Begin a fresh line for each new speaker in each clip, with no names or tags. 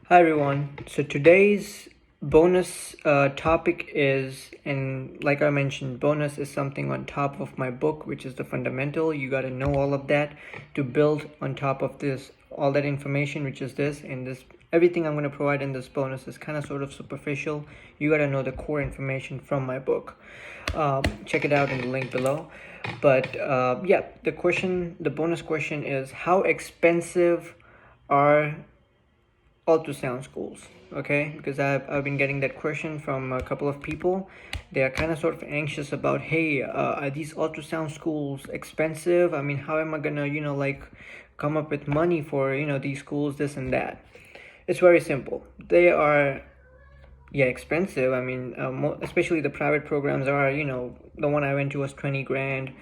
Hi everyone. So today's bonus topic is, and like I mentioned, bonus is something on top of my book, which is the fundamental. You got to know all of that to build on top of this, all that information, which is this, and this. Everything I'm going to provide in this bonus is kind of sort of superficial. You got to know the core information from my book. Check it out in the link below. But yeah, the bonus question is, how expensive are ultrasound schools? Okay, because I've been getting that question from a couple of people. They are kind of sort of anxious about, hey, are these ultrasound schools expensive? I mean, how am I gonna like come up with money for these schools, this and that? It's very simple. They are, yeah, expensive. I mean, especially the private programs are, the one I went to was 20 grand.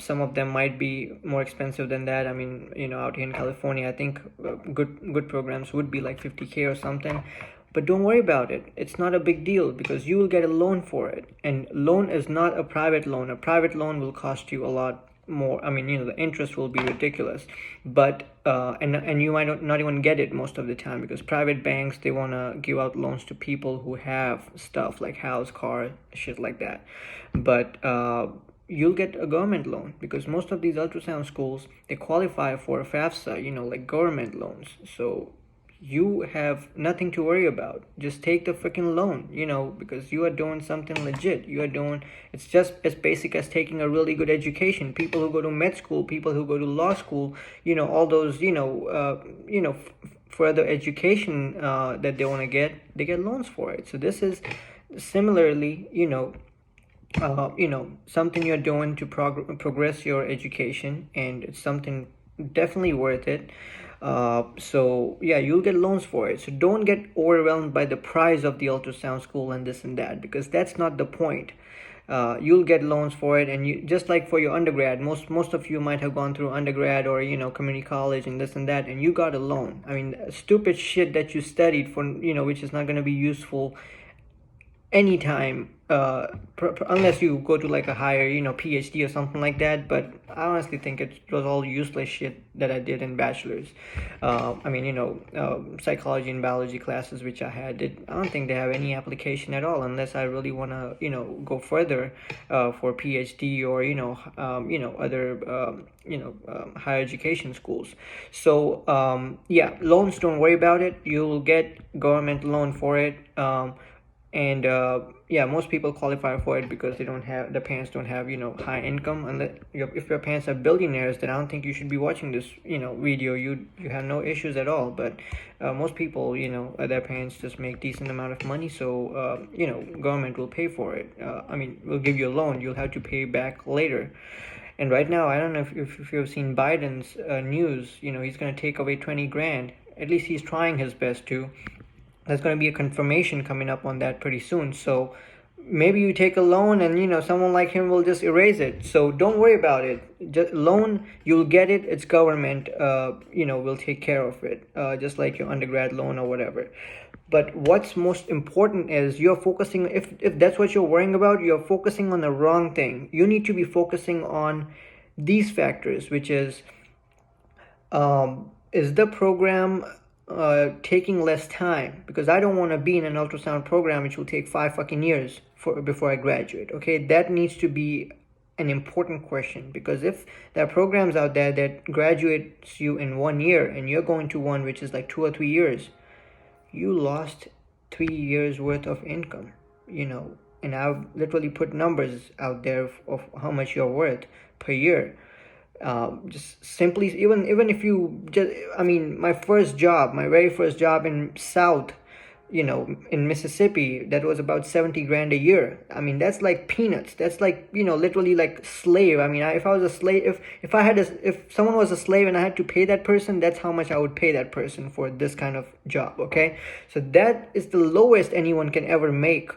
Some of them might be more expensive than that. I mean, out here in California, I think good programs would be like 50K or something. But don't worry about it. It's not a big deal because you will get a loan for it. And loan is not a private loan. A private loan will cost you a lot more. I mean, the interest will be ridiculous, but and you might not even get it most of the time, because private banks, they want to give out loans to people who have stuff like house, car, shit like that. But you'll get a government loan, because most of these ultrasound schools, they qualify for FAFSA, like government loans. So you have nothing to worry about. Just take the freaking loan, because you are doing something legit. It's just as basic as taking a really good education. People who go to med school, people who go to law school, all those, further education that they want to get, they get loans for it. So this is similarly, something you're doing to progress your education, and it's something definitely worth it. So yeah, you'll get loans for it. So don't get overwhelmed by the price of the ultrasound school and this and that, because that's not the point. You'll get loans for it, and you, just like for your undergrad, most of you might have gone through undergrad or community college and this and that, and you got a loan. I mean, stupid shit that you studied for, which is not going to be useful anytime, unless you go to like a higher PhD or something like that. But I honestly think it was all useless shit that I did in bachelor's. I mean, psychology and biology classes which I had, I don't think they have any application at all, unless I really want to go further for PhD or other higher education schools. So yeah, loans, don't worry about it. You'll get government loan for it. And yeah, most people qualify for it because the parents don't have high income. Unless if your parents are billionaires, then I don't think you should be watching this video. You have no issues at all. But most people, their parents just make decent amount of money, so government will pay for it. I mean, will give you a loan. You'll have to pay back later. And right now, I don't know if you've seen Biden's news. He's going to take away 20 grand. At least he's trying his best to. There's going to be a confirmation coming up on that pretty soon. So maybe you take a loan and someone like him will just erase it. So don't worry about it. Just loan, you'll get it. It's government will take care of it, just like your undergrad loan or whatever. But what's most important is you're focusing, if that's what you're worrying about, you're focusing on the wrong thing. You need to be focusing on these factors, which is the program taking less time? Because I don't want to be in an ultrasound program which will take 5 fucking years before I graduate. Okay, that needs to be an important question, because if there are programs out there that graduates you in 1 year and you're going to one which is like 2 or 3 years, you lost 3 years worth of income. And I've literally put numbers out there of how much you're worth per year. Just simply, even if you just, I mean, my very first job in South, in Mississippi, that was about 70 grand a year. I mean, that's like peanuts. That's like, literally like slave. I mean, if I was a slave, if someone was a slave and I had to pay that person, that's how much I would pay that person for this kind of job. Okay, so that is the lowest anyone can ever make.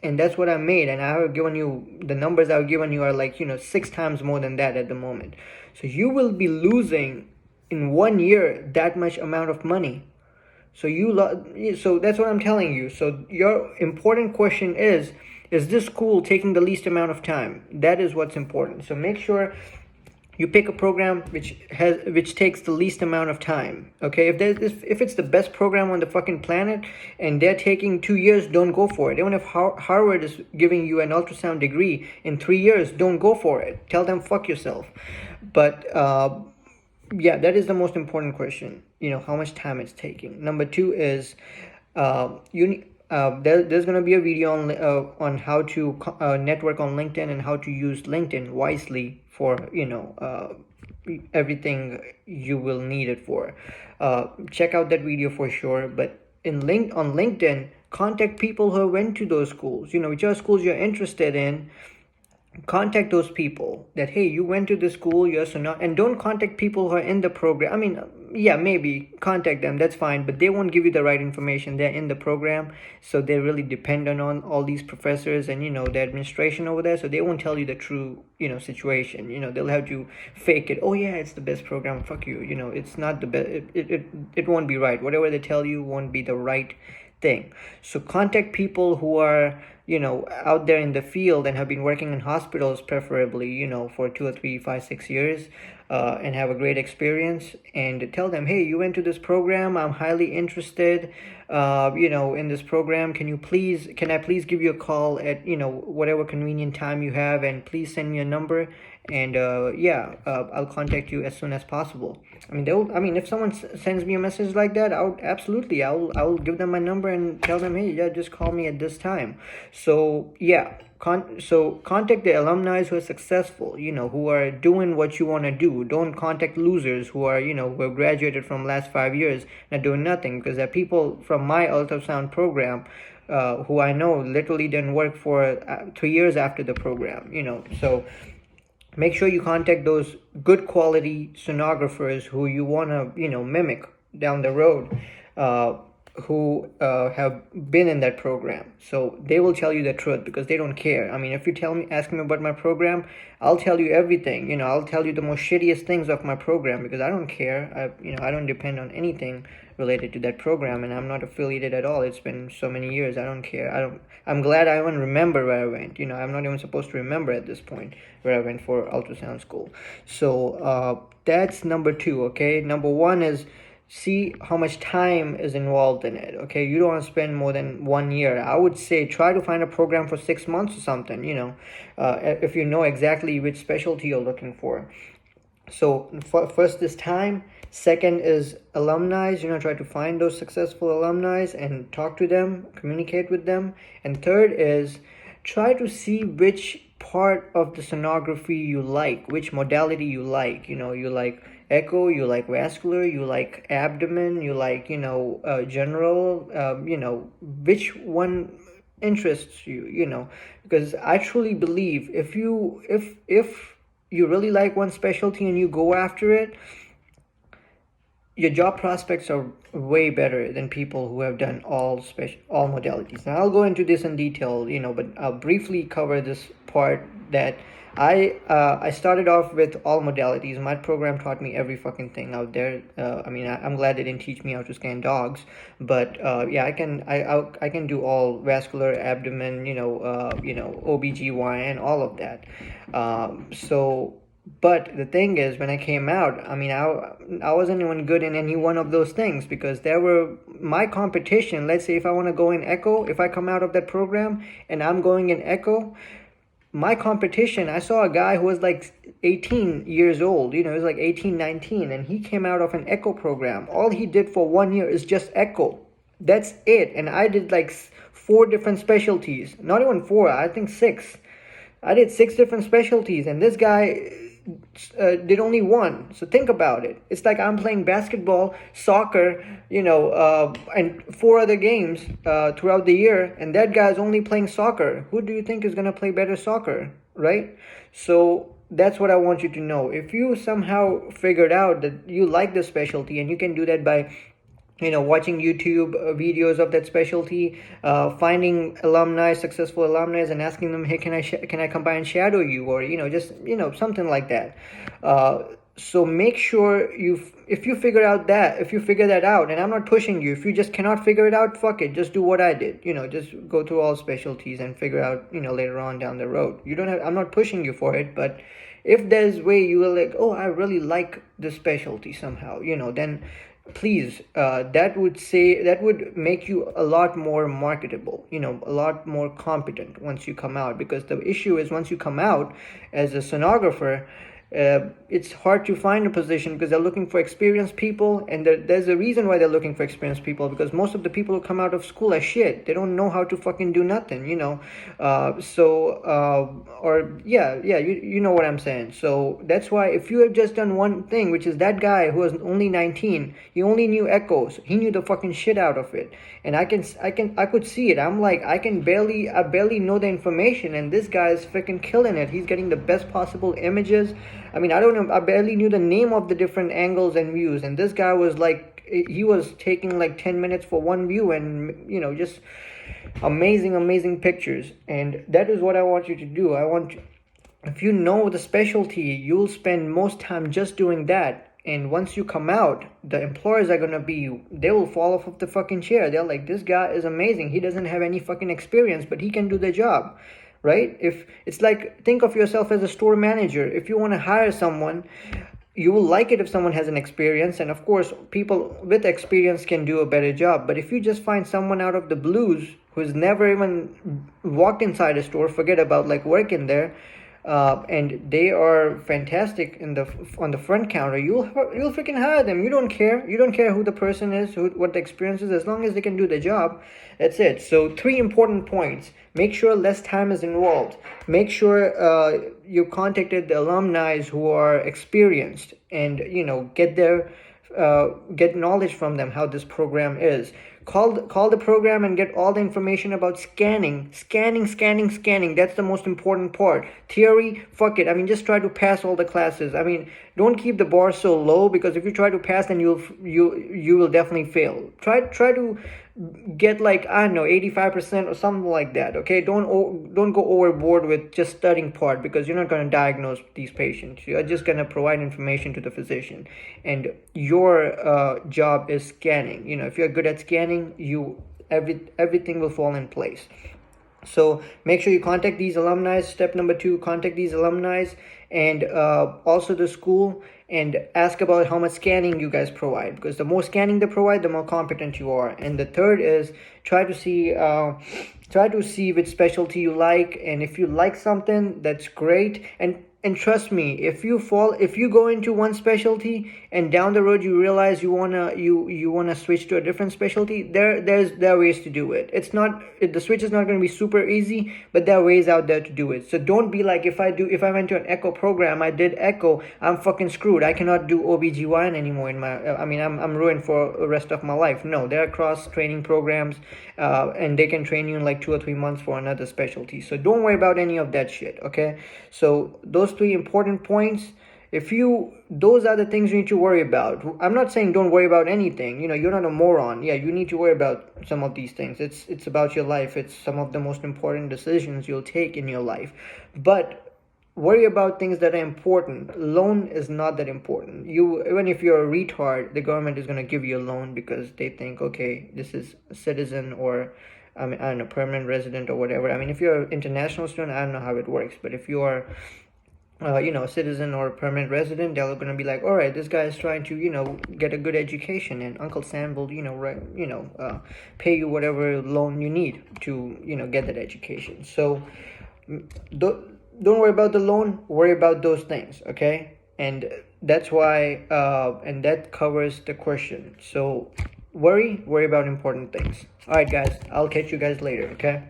And that's what I made. And I have given you, the numbers I've given you are like, 6 times more than that at the moment. So you will be losing in 1 year that much amount of money. So so that's what I'm telling you. So your important question is this school taking the least amount of time? That is what's important. So make sure you pick a program which takes the least amount of time. Okay, if it's the best program on the fucking planet and they're taking 2 years, don't go for it. Even if Harvard is giving you an ultrasound degree in 3 years, don't go for it. Tell them fuck yourself. But yeah, that is the most important question. How much time it's taking. Number two is there's going to be a video on how to network on LinkedIn and how to use LinkedIn wisely for everything you will need it for. Check out that video for sure. But on LinkedIn, contact people who went to those schools. Whichever schools you're interested in, contact those people that, hey, you went to the school, yes or not. And don't contact people who are in the program. I mean, yeah, maybe contact them, that's fine, but they won't give you the right information. They're in the program, so they're really dependent on all these professors and the administration over there, so they won't tell you the true situation. They'll have to fake it. Oh yeah, it's the best program. Fuck you. It's not the best. It won't be right. Whatever they tell you won't be the right thing. So contact people who are out there in the field and have been working in hospitals, preferably for 2 or 3, 5, 6 years, and have a great experience, and tell them, hey, you went to this program, I'm highly interested in this program. Can I please give you a call at whatever convenient time you have, and please send me a number, and I'll contact you as soon as possible. If someone sends me a message like that, I'll give them my number and tell them, hey, yeah, just call me at this time. So yeah, contact the alumni who are successful, who are doing what you want to do. Don't contact losers who are who have graduated from last 5 years and are doing nothing, because there are people from my ultrasound program who I know literally didn't work for 3 years after the program. So make sure you contact those good quality sonographers who you want to mimic down the road, who have been in that program. So they will tell you the truth, because they don't care. If you ask me about my program, I'll tell you everything. I'll tell you the most shittiest things of my program, because I don't care. I don't depend on anything related to that program, and I'm not affiliated at all. It's been so many years. I don't care. I'm glad I even remember where I went. I'm not even supposed to remember at this point where I went for ultrasound school. So that's number two. Okay, number one is see how much time is involved in it. Okay, you don't want to spend more than 1 year. I would say try to find a program for 6 months or something, if you know exactly which specialty you're looking for. So first is time. Second is alumni. Try to find those successful alumni and talk to them, communicate with them. And third is try to see which part of the sonography you like, which modality you like. You like echo, you like vascular, you like abdomen, you like general, which one interests you. Because I truly believe if you really like one specialty and you go after it, your job prospects are way better than people who have done all modalities. Now I'll go into this in detail, but I'll briefly cover this part that I started off with all modalities. My program taught me every fucking thing out there. I'm glad they didn't teach me how to scan dogs, but I can do all vascular, abdomen, OBGYN, all of that. But the thing is, when I came out, I wasn't even good in any one of those things, because there were my competition. Let's say if I want to go in echo, if I come out of that program and I'm going in echo, my competition, I saw a guy who was like 18 years old, he was like 18, 19, and he came out of an echo program. All he did for 1 year is just echo. That's it. And I did like 4 different specialties. Not even 4, I think 6. I did 6 different specialties, and this guy did only 1. So think about it. It's like I'm playing basketball, soccer, and 4 other games throughout the year, and that guy's only playing soccer. Who do you think is going to play better soccer, right? So that's what I want you to know. If you somehow figured out that you like the specialty, and you can do that by watching YouTube videos of that specialty, finding successful alumni, and asking them, hey, can I come by and shadow you, or just something like that. So make sure if you figure that out, and I'm not pushing you. If you just cannot figure it out, fuck it, just do what I did. Just go through all specialties and figure out later on down the road. I'm not pushing you for it, but If there's way you will like, oh, I really like this specialty somehow, then please, that would make you a lot more marketable, a lot more competent once you come out. Because the issue is, once you come out as a sonographer, it's hard to find a position because they're looking for experienced people, and there's a reason why they're looking for experienced people, because most of the people who come out of school are shit. They don't know how to fucking do nothing, or yeah, you know what I'm saying. So that's why, if you have just done one thing, which is that guy who was only 19, he only knew echoes, he knew the fucking shit out of it, and I could see it. I'm like, I barely know the information, and this guy is freaking killing it. He's getting the best possible images. I mean, I don't know, I barely knew the name of the different angles and views, and this guy was like, he was taking like 10 minutes for one view, and just amazing pictures. And that is what I want you to do. If you know the specialty, you'll spend most time just doing that. And once you come out, the employers are gonna they will fall off of the fucking chair. They're like, this guy is amazing. He doesn't have any fucking experience, but he can do the job. Right? If it's like, think of yourself as a store manager. If you want to hire someone, you will like it if someone has an experience, and of course people with experience can do a better job. But if you just find someone out of the blues who's never even walked inside a store, forget about like working there, and they are fantastic on the front counter, you'll freaking hire them. You don't care who the person is, what the experience is, as long as they can do the job. That's it. So 3 important points: make sure less time is involved, make sure you contacted the alumni who are experienced, and get knowledge from them how this program is. Call the program and get all the information about scanning. That's the most important part. Theory, fuck it. I mean, just try to pass all the classes. I mean, don't keep the bar so low, because if you try to pass, then you will definitely fail. Try to get like, I don't know, 85% or something like that. Okay, don't go overboard with just studying part, because you're not going to diagnose these patients. You're just going to provide information to the physician, and your job is scanning. If you're good at scanning, everything will fall in place. So make sure you contact these alumni. Step number 2, contact these alumni, and also the school, and ask about how much scanning you guys provide, because the more scanning they provide, the more competent you are. And the third is, try to see which specialty you like, and if you like something, that's great. And trust me, if you go into one specialty and down the road you realize you wanna switch to a different specialty, there are ways to do it. The switch is not going to be super easy, but there are ways out there to do it. So don't be like, if I went to an echo program, I did echo, I'm fucking screwed. I cannot do OBGYN anymore I'm ruined for the rest of my life. No, there are cross training programs, and they can train you in like 2 or 3 months for another specialty. So don't worry about any of that shit. Okay, so those 3 important points, those are the things you need to worry about. I'm not saying don't worry about anything. You're not a moron. Yeah, you need to worry about some of these things. It's about your life. It's some of the most important decisions you'll take in your life. But worry about things that are important. Loan is not that important. Even if you're a retard, the government is going to give you a loan, because they think, okay, this is a citizen, or I don't know, permanent resident or whatever. I mean, if you're an international student, I don't know how it works, but if you are a citizen or a permanent resident, they're going to be like, all right, this guy is trying to get a good education, and Uncle Sam will pay you whatever loan you need to get that education. So don't worry about the loan, worry about those things. Okay, and that's why and that covers the question. So worry about important things. All right, guys, I'll catch you guys later. Okay.